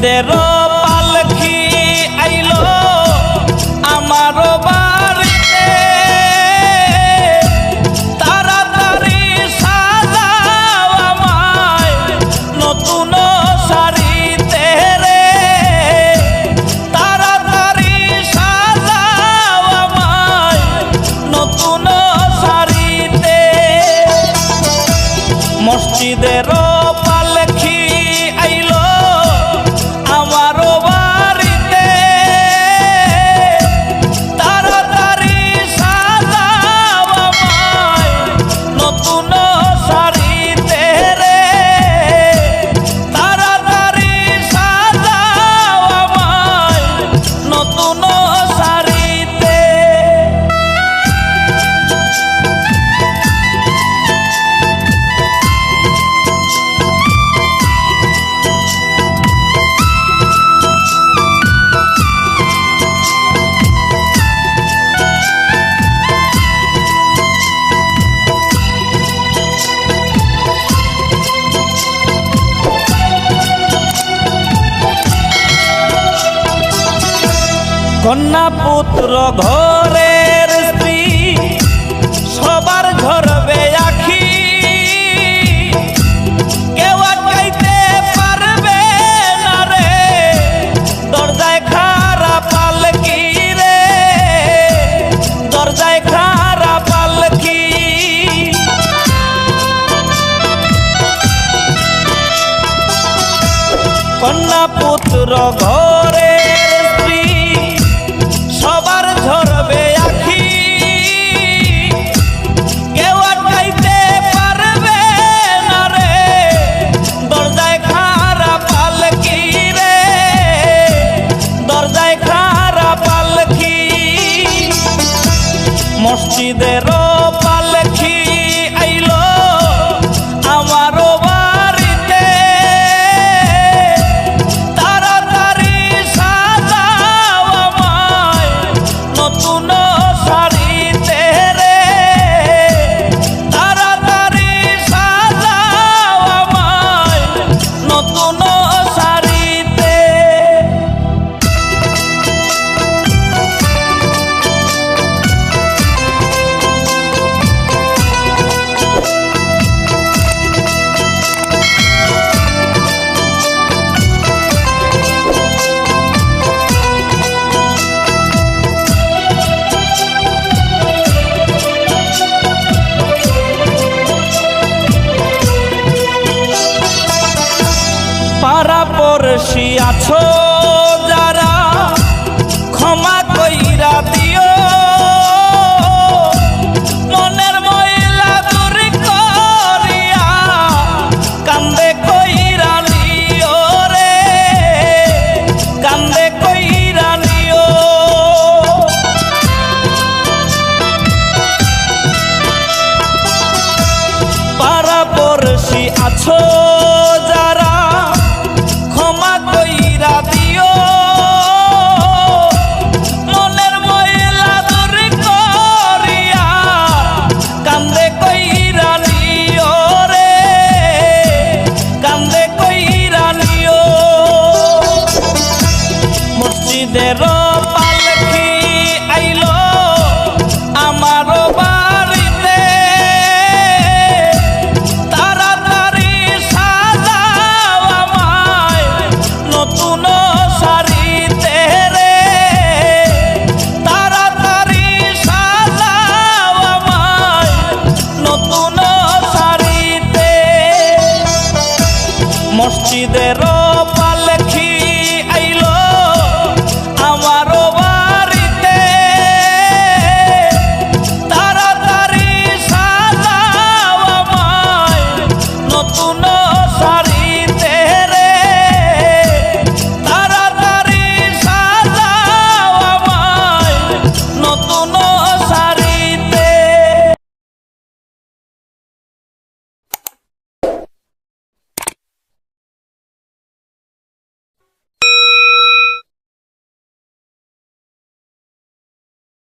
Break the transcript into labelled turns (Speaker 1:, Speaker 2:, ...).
Speaker 1: মসজিদের পালকি আইলো আমার বাড়িতে, তাড়াতাড়ি সাজাও আমায় নতুন শাড়িতে রে, তাড়াতাড়ি সাজাও আমায় নতুন শাড়িতে। মসজিদের পালকি আইলো আমার বাড়িতে, তাড়াতাড়ি সাজাও আমায় নতুন শাড়িতে রে, তাড়াতাড়ি সাজাও আমায় নতুন শাড়িতে। কন্যা পুত্র ঘরের স্ত্রী সবার ঝরবে আখি, কেউ আটকাইতে পারবে না রে, দরজায় খাড়া পালকি রে, দরজায় খাড়া পালকি। কন্যা পুত্র ঘরে সবার ঝরবে আখি, কেউ আটকাইতে পারবে না রে, দরজায় খাড়া পালকি রে, দরজায় খাড়া পালকি। মসজিদের পালকি আইলো আমার বাড়িতে, তাড়াতাড়ি সাজাও আমায় নতুন শাড়িতে রে, তাড়াতাড়ি সাজাও আমায় নতুন শাড়িতে। পাড়া পড়শি আছো যারা ক্ষমা কইরা দিও, মনের ময়লা দূর করিয়া কান্দে কইরা নিও রে, কান্দে কইরা নিও। পাড়া পড়শি আছো